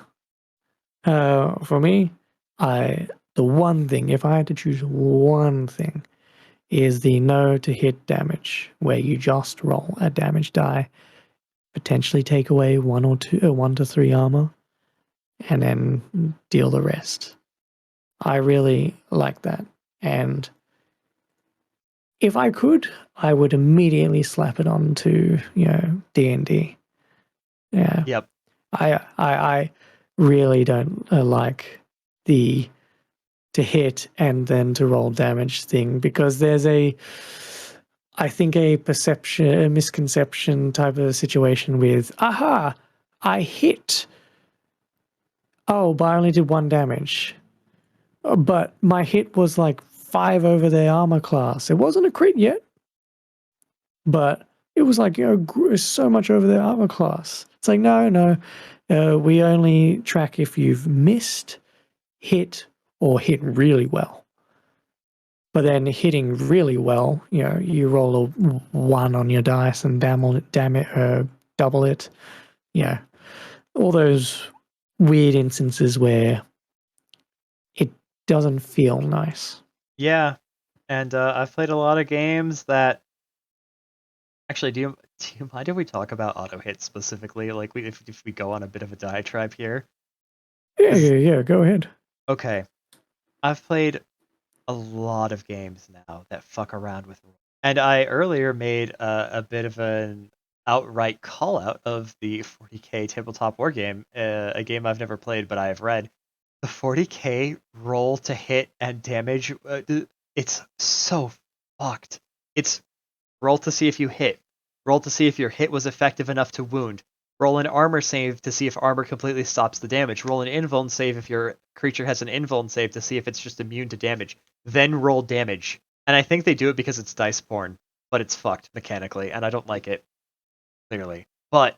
for me, the one thing, if I had to choose one thing, is the no to hit damage, where you just roll a damage die, potentially take away 1 to 3 armor, and then deal the rest. I really like that, and if I could, I would immediately slap it onto D&D. Yeah, Yep. I really don't like the to hit and then to roll damage thing, because there's I think a misconception type of situation with, aha, I hit. Oh, but I only did 1 damage. But my hit was like 5 over their armor class. It wasn't a crit yet, but it was like, so much over their armor class. It's like, no. We only track if you've missed, hit, or hit really well. But then hitting really well, you roll a 1 on your dice and double it. All those weird instances where it doesn't feel nice. Yeah, and I've played a lot of games that. Actually, do you mind if we talk about auto hit specifically? Like, if we go on a bit of a diatribe here. Yeah. Go ahead. Okay, I've played a lot of games now that fuck around with, and I earlier made a bit of an outright call out of the 40k tabletop war game, a game I've never played but I have read. The 40k roll to hit and damage, it's so fucked. It's roll to see if you hit, Roll to see if your hit was effective enough to wound. Roll an armor save to see if armor completely stops the damage. Roll an invuln save if your creature has an invuln save to see if it's just immune to damage. Then roll damage. And I think they do it because it's dice born, but it's fucked mechanically, and I don't like it, clearly. But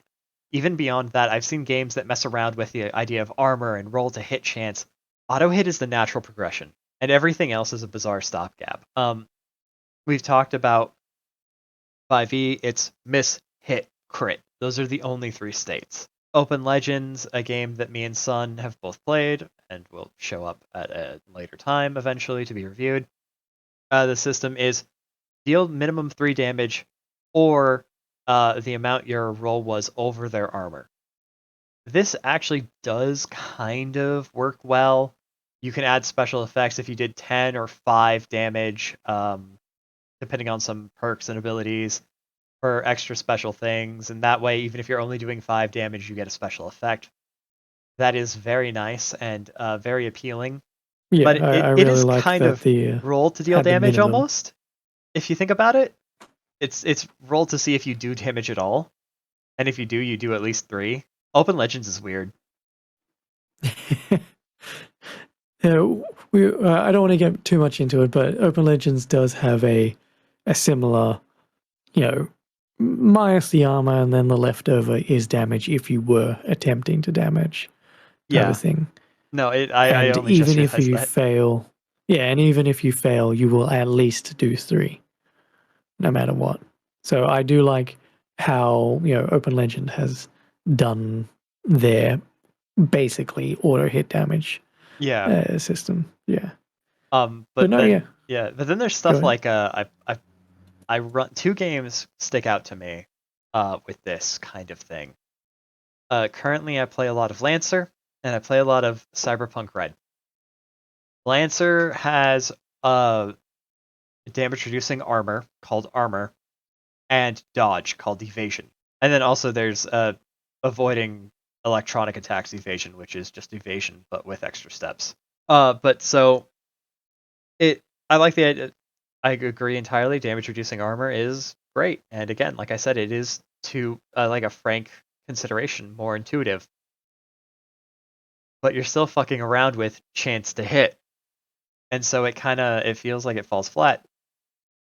even beyond that, I've seen games that mess around with the idea of armor and roll to hit chance. Auto hit is the natural progression, and everything else is a bizarre stopgap. We've talked about 5e, it's miss, hit, crit. Those are the only 3 states. Open Legends, a game that me and Sun have both played, and will show up at a later time eventually to be reviewed. The system is deal minimum 3 damage, or the amount your roll was over their armor. This actually does kind of work well. You can add special effects if you did 10 or 5 damage, depending on some perks and abilities, for extra special things, and that way, even if you're only doing 5 damage, you get a special effect. That is very nice and very appealing. Yeah, But I it really is like kind that of the roll to deal at the damage minimum. almost. If you think about it, it's roll to see if you do damage at all, and if you do at least 3. Open Legends is weird. Yeah, I don't want to get too much into it, but Open Legends does have a similar, minus the armor and then the leftover is damage if you were attempting to damage type Yeah. of thing. No, I And only even just if realized you that. fail, and even if you fail, you will at least do 3, no matter what. So I do like how Open Legend has done their basically auto hit damage system. Yeah. But no, then but then there's Go stuff ahead. like I run 2 games stick out to me with this kind of thing. Currently I play a lot of Lancer and I play a lot of Cyberpunk Red. Lancer has damage reducing armor called armor and dodge called evasion. And then also there's avoiding electronic attacks evasion, which is just evasion but with extra steps. But so I like the idea. I agree entirely. Damage reducing armor is great, and again, like I said, it is to like a frank consideration, more intuitive. But you're still fucking around with chance to hit, and so it feels like it falls flat.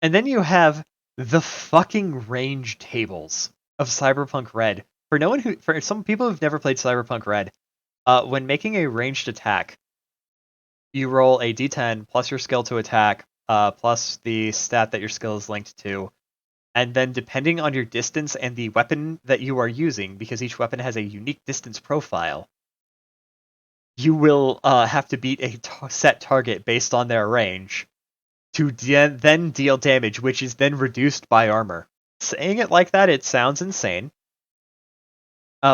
And then you have the fucking range tables of Cyberpunk Red. For some people who've never played Cyberpunk Red, when making a ranged attack, you roll a d10 plus your skill to attack, plus the stat that your skill is linked to. And then depending on your distance and the weapon that you are using, because each weapon has a unique distance profile, you will have to beat a set target based on their range to then deal damage, which is then reduced by armor. Saying it like that, it sounds insane.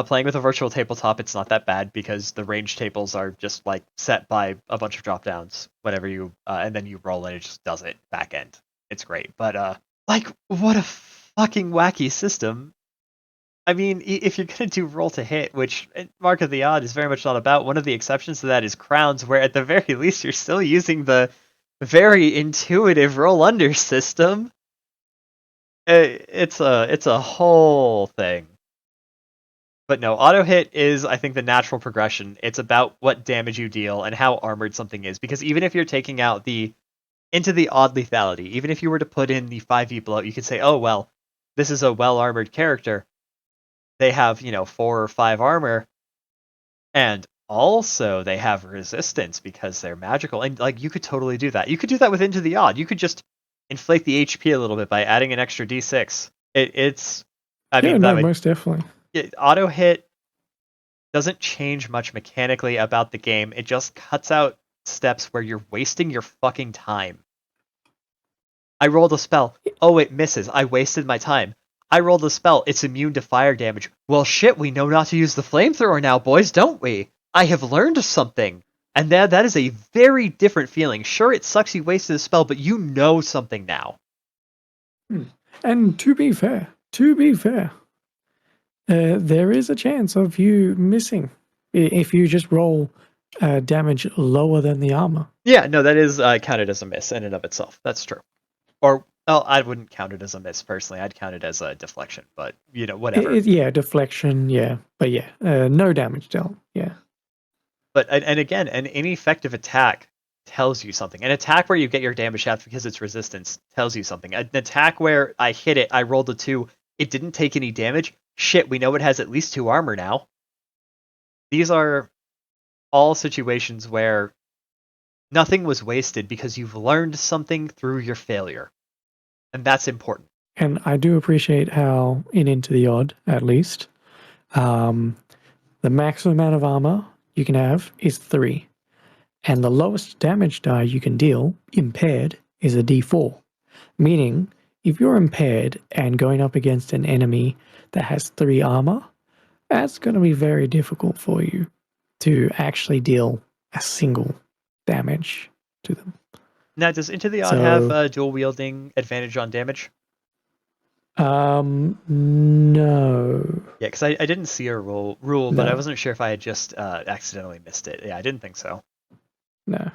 Playing with a virtual tabletop, it's not that bad because the range tables are just like set by a bunch of drop downs whenever you and then you roll and it just does it back end. It's great, but like what a fucking wacky system. I mean, if you're gonna do roll to hit, which Mark of the Odd is very much not about, one of the exceptions to that is crowns, where at the very least you're still using the very intuitive roll under system. It's a whole thing. But no, auto hit is, I think, the natural progression. It's about what damage you deal and how armored something is. Because even if you're taking out into the odd lethality, even if you were to put in the 5e bloat, you could say, oh, well, this is a well-armored character. They have, 4 or 5 armor. And also they have resistance because they're magical. And like you could totally do that. You could do that with Into the Odd. You could just inflate the HP a little bit by adding an extra d6. Most definitely. Auto hit doesn't change much mechanically about the game. It just cuts out steps where you're wasting your fucking time. I rolled a spell. Oh, it misses. I wasted my time. I rolled a spell. It's immune to fire damage. Well, shit, we know not to use the flamethrower now, boys, don't we? I have learned something. And that is a very different feeling. Sure, it sucks you wasted a spell, but you know something now. And to be fair, there is a chance of you missing if you just roll damage lower than the armor. Yeah, no, that is counted as a miss in and of itself. That's true. Or Oh, I wouldn't count it as a miss personally. I'd count it as a deflection, but whatever. Yeah, deflection, yeah. But yeah, no damage dealt, yeah. But and again, an ineffective attack tells you something. An attack where you get your damage half because it's resistance tells you something. An attack where I hit it, I rolled a 2, it didn't take any damage. Shit, we know it has at least 2 armor now. These are all situations where nothing was wasted because you've learned something through your failure. And that's important. And I do appreciate how in Into the Odd, at least, the maximum amount of armor you can have is 3. And the lowest damage die you can deal, impaired, is a d4. Meaning, if you're impaired and going up against an enemy that has 3 armor, that's going to be very difficult for you to actually deal a single damage to them. Now, does Into the Odd have dual wielding advantage on damage? No. Yeah, because I didn't see a rule, No. but I wasn't sure if I had just accidentally missed it. Yeah, I didn't think so. No.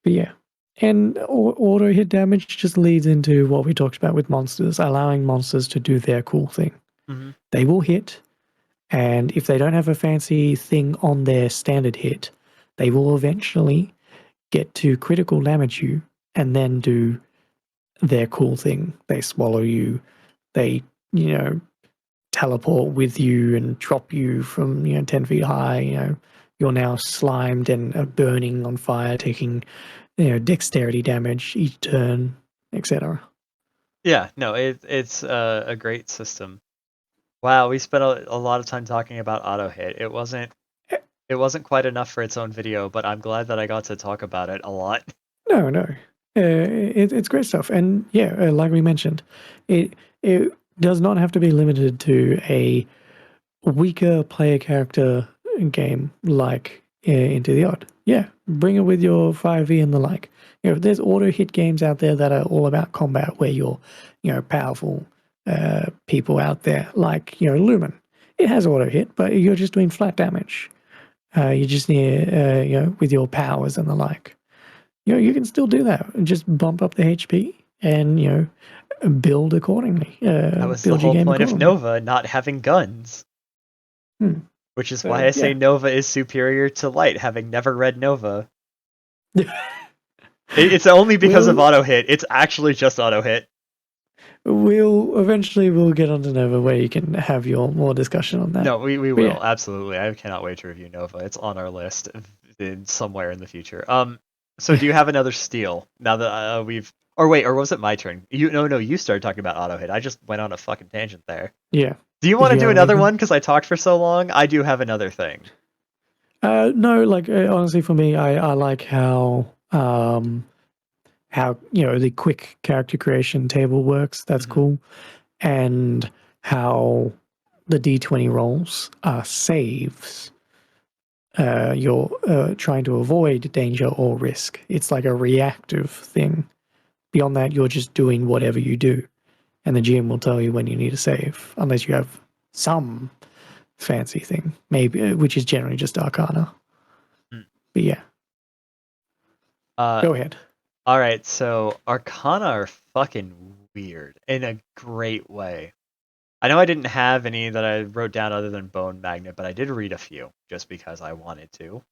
But yeah. And auto hit damage just leads into what we talked about with monsters, allowing monsters to do their cool thing. Mm-hmm. They will hit, and if they don't have a fancy thing on their standard hit, they will eventually get to critical damage you and then do their cool thing. They swallow you, they, teleport with you and drop you from, 10 feet high, you're now slimed and burning on fire, taking, dexterity damage each turn, etc. Yeah, no, it's a great system. Wow, we spent a lot of time talking about auto hit. It wasn't quite enough for its own video, but I'm glad that I got to talk about it a lot. No. It's great stuff. And yeah, like we mentioned, it does not have to be limited to a weaker player character game like Into the Odd. Yeah, bring it with your 5e and the like. There's auto hit games out there that are all about combat where you're, powerful people out there like, Lumen. It has auto hit, but you're just doing flat damage. You just need, with your powers and the like. You can still do that and just bump up the HP and, build accordingly. That was the whole point of Nova not having guns. Which is why I say Nova is superior to Light, having never read Nova. It's only because of auto hit. It's actually just auto hit. We'll get onto Nova where you can have your more discussion on that. No, we will, yeah. Absolutely. I cannot wait to review Nova. It's on our list somewhere in the future. So do you have another steal now that we've? Or was it my turn? You started talking about auto hit. I just went on a fucking tangent there. Yeah. Do you want to do another one? Because I talked for so long. I do have another thing. No, honestly, for me, I like how the quick character creation table works. That's cool, and how the D20 rolls are saves. You're trying to avoid danger or risk. It's like a reactive thing. Beyond that, you're just doing whatever you do. And the GM will tell you when you need to save, unless you have some fancy thing, maybe, which is generally just Arcana. But yeah. Go ahead. All right, so Arcana are fucking weird in a great way. I know I didn't have any that I wrote down other than Bone Magnet, but I did read a few just because I wanted to.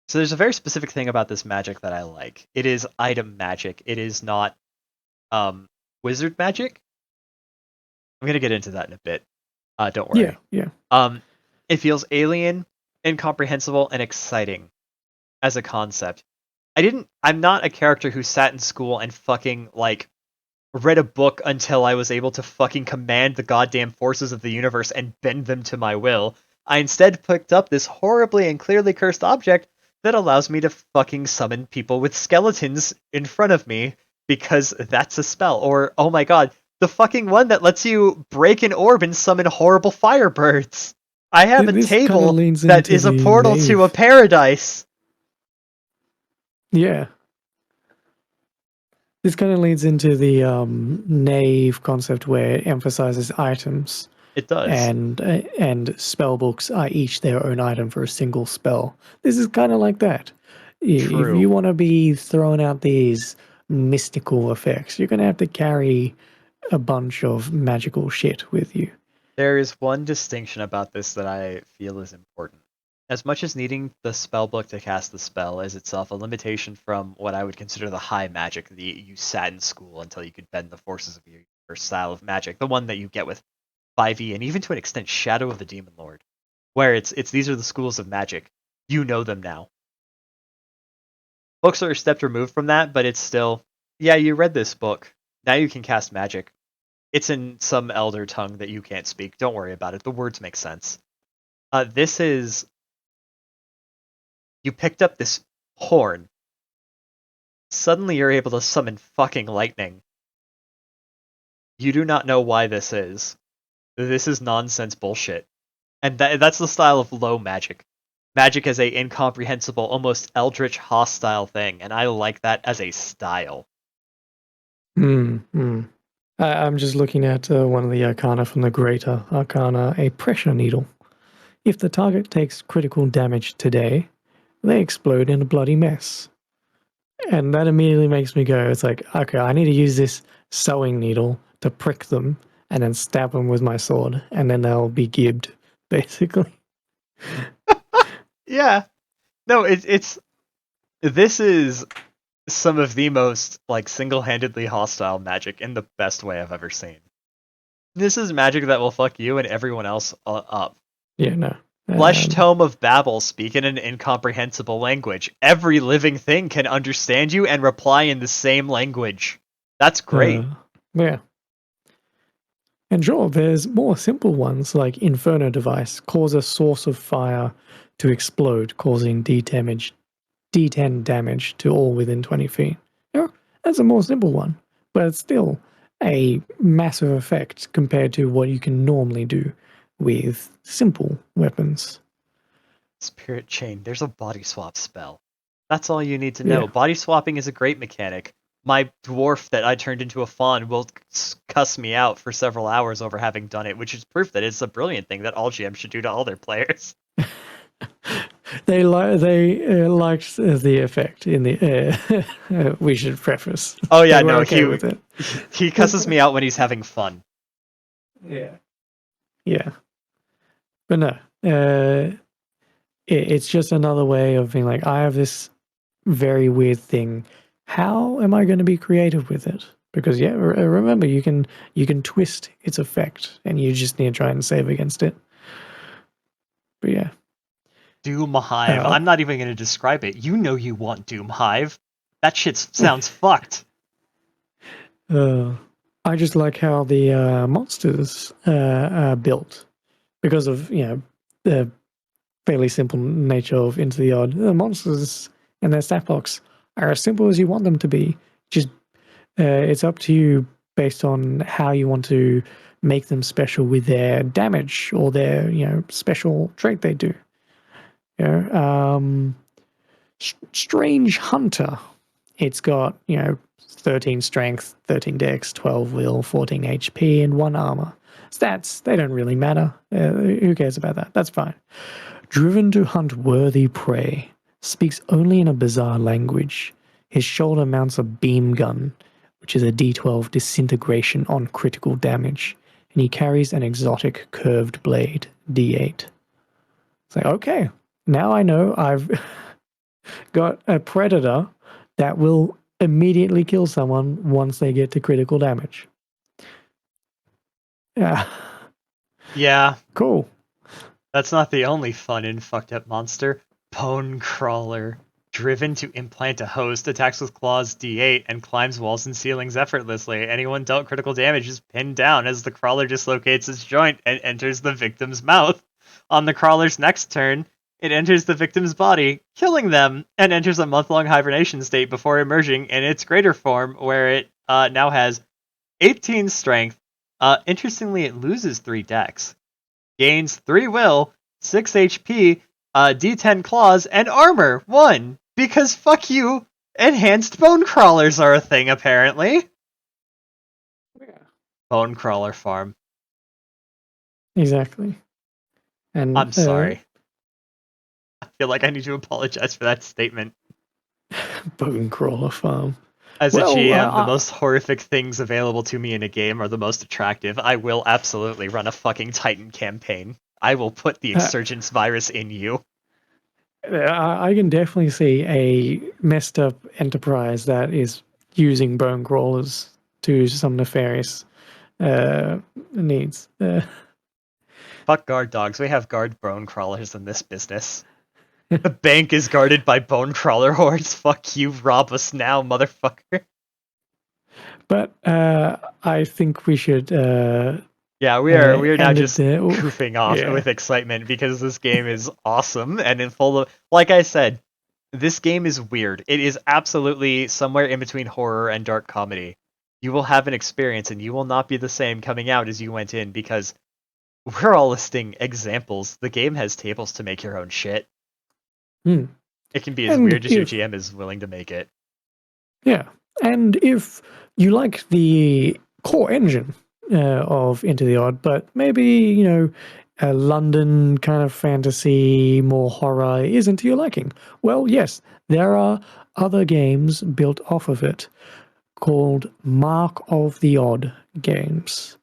So there's a very specific thing about this magic that I like. It is item magic. It is not wizard magic. I'm gonna get into that in a bit. Don't worry. Yeah. It feels alien, incomprehensible, and exciting as a concept. I'm not a character who sat in school and fucking read a book until I was able to fucking command the goddamn forces of the universe and bend them to my will. I instead picked up this horribly and clearly cursed object that allows me to fucking summon people with skeletons in front of me because that's a spell. Or, oh my god, the fucking one that lets you break an orb and summon horrible firebirds. I have a table that is a portal to a paradise. Yeah. This kind of leads into the knave concept where it emphasizes items. It does. And spell books are each their own item for a single spell. This is kind of like that. If True. you want to be throwing out these mystical effects, you're going to have to carry a bunch of magical shit with you. There is one distinction about this that I feel is important. As much as needing the spell book to cast the spell is itself a limitation from what I would consider the high magic, the you sat in school until you could bend the forces of your style of magic, the one that you get with 5e and even to an extent Shadow of the Demon Lord, where it's these are the schools of magic. You know them now. Books are a step removed from that, but it's still, yeah, you read this book. Now you can cast magic. It's in some elder tongue that you can't speak. Don't worry about it. The words make sense. This is, you picked up this horn. Suddenly you're able to summon fucking lightning. You do not know why this is. This is nonsense bullshit. And that's the style of low magic. Magic is a incomprehensible, almost eldritch hostile thing, and I like that as a style. I'm just looking at one of the arcana from the Greater Arcana, a pressure needle. If the target takes critical damage today, they explode in a bloody mess. And that immediately makes me go, it's like, okay, I need to use this sewing needle to prick them and then stab them with my sword, and then they'll be gibbed, basically. Yeah. No, it's this is some of the most like single-handedly hostile magic in the best way I've ever seen. This is magic that will fuck you and everyone else up. Yeah, no. Flesh Tome of Babel speak in an incomprehensible language. Every living thing can understand you and reply in the same language. That's great. Yeah. And sure, there's more simple ones like Inferno Device, cause a source of fire to explode, causing D10 damage to all within 20 feet. You know, that's a more simple one, but it's still a massive effect compared to what you can normally do with simple weapons. Spirit Chain, there's a body swap spell. That's all you need to Yeah. know. Body swapping is a great mechanic. My dwarf that I turned into a fawn will cuss me out for several hours over having done it, which is proof that it's a brilliant thing that all GMs should do to all their players. They liked the effect in the we should preface. Oh yeah, They were no, okay with it. he cusses me out when he's having fun. Yeah. But no, it's just another way of being like, I have this very weird thing. How am I going to be creative with it? Because yeah, remember you can twist its effect, and you just need to try and save against it. But yeah, Doom Hive. I'm not even going to describe it. You know you want Doom Hive. That shit sounds fucked. I just like how the monsters are built because of the fairly simple nature of Into the Odd. The monsters and their stat blocks are as simple as you want them to be. Just it's up to you based on how you want to make them special with their damage or their special trait they do. Strange Hunter. It's got 13 strength, 13 dex, 12 will, 14 HP, and 1 armor. Stats, they don't really matter. Who cares about that? That's fine. Driven to hunt worthy prey. Speaks only in a bizarre language. His shoulder mounts a beam gun, which is a d12 disintegration on critical damage. And he carries an exotic curved blade, d8. It's like, okay, now I know I've got a predator that will immediately kill someone once they get to critical damage. Yeah. Yeah. Cool. That's not the only fun and fucked up monster. Bone Crawler. Driven to implant a host, attacks with claws d8, and climbs walls and ceilings effortlessly. Anyone dealt critical damage is pinned down as the crawler dislocates its joint and enters the victim's mouth. On the crawler's next turn, it enters the victim's body, killing them, and enters a month-long hibernation state before emerging in its greater form, where it now has 18 strength. Interestingly, it loses 3 dex, gains 3 will, 6 HP, D10 claws, and armor 1. Because fuck you, enhanced bone crawlers are a thing apparently. Yeah. Bone crawler farm. Exactly. And I'm sorry. I feel like I need to apologize for that statement. Bone Crawler Farm. As a Well, GM, the most horrific things available to me in a game are the most attractive. I will absolutely run a fucking Titan campaign. I will put the Exsurgence virus in you. I can definitely see a messed up enterprise that is using bone crawlers to some nefarious needs. Fuck guard dogs. We have guard bone crawlers in this business. The bank is guarded by bone crawler hordes. Fuck you, rob us now, motherfucker. But I think we should. Yeah, we are now end it just there. goofing off Yeah. with excitement because this game is awesome and in full of, like I said, this game is weird. It is absolutely somewhere in between horror and dark comedy. You will have an experience and you will not be the same coming out as you went in because we're all listing examples. The game has tables to make your own shit. Hmm. It can be as And weird as your if- GM is willing to make it. Yeah, and if you like the core engine of Into the Odd, but maybe a London kind of fantasy, more horror isn't to your liking, well, yes, there are other games built off of it called Mark of the Odd games.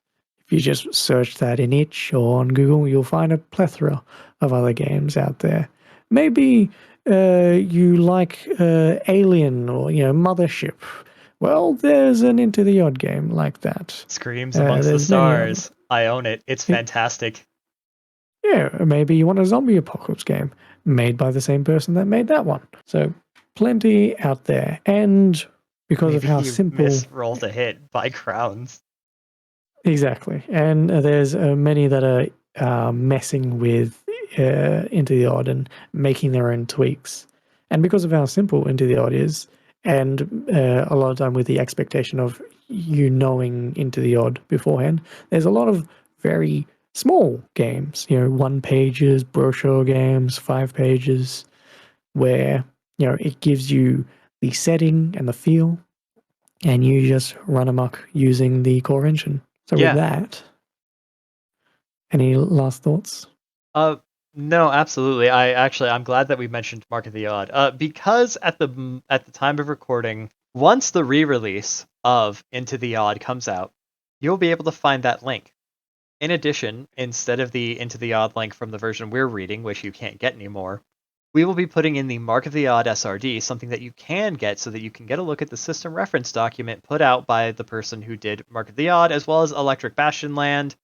If you just search that in itch or on Google, you'll find a plethora of other games out there. Maybe you like Alien or Mothership. Well, there's an Into the Odd game like that. Screams Amongst the there's many Stars. I own it. It's fantastic. Yeah, maybe you want a zombie apocalypse game made by the same person that made that one. So plenty out there, and because of Maybe how you simple. misrolled a hit by Crowns. Exactly. And there's many that are messing with Into the Odd and making their own tweaks. And because of how simple Into the Odd is, and a lot of time with the expectation of you knowing Into the Odd beforehand, there's a lot of very small games, 1 pages, brochure games, 5 pages, where, it gives you the setting and the feel, and you just run amok using the core engine. So Yeah. with that, any last thoughts? No, absolutely. I'm glad that we mentioned Mark of the Odd. Because at the time of recording, once the re-release of Into the Odd comes out, you'll be able to find that link. In addition, instead of the Into the Odd link from the version we're reading, which you can't get anymore, we will be putting in the Mark of the Odd SRD, something that you can get so that you can get a look at the system reference document put out by the person who did Mark of the Odd, as well as Electric Bastion Land,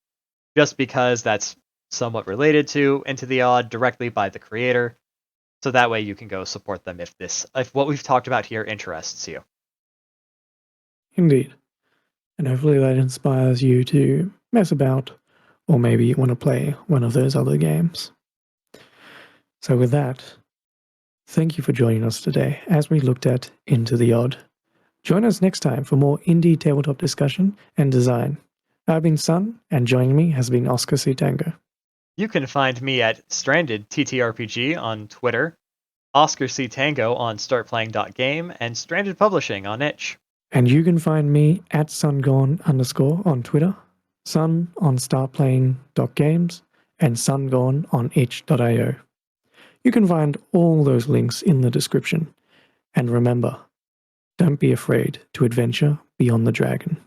just because that's somewhat related to Into the Odd directly by the creator. So that way you can go support them if what we've talked about here interests you. Indeed. And hopefully that inspires you to mess about, or maybe you want to play one of those other games. So with that, thank you for joining us today as we looked at Into the Odd. Join us next time for more indie tabletop discussion and design. I've been Sun, and joining me has been Oscar C. Tango. You can find me at Stranded TTRPG on Twitter, Oscar C. Tango on startplaying.game, and Stranded Publishing on itch. And you can find me at sungone_ on Twitter, Sun on startplaying.games, and sungone on itch.io. You can find all those links in the description. And remember, don't be afraid to adventure beyond the dragon.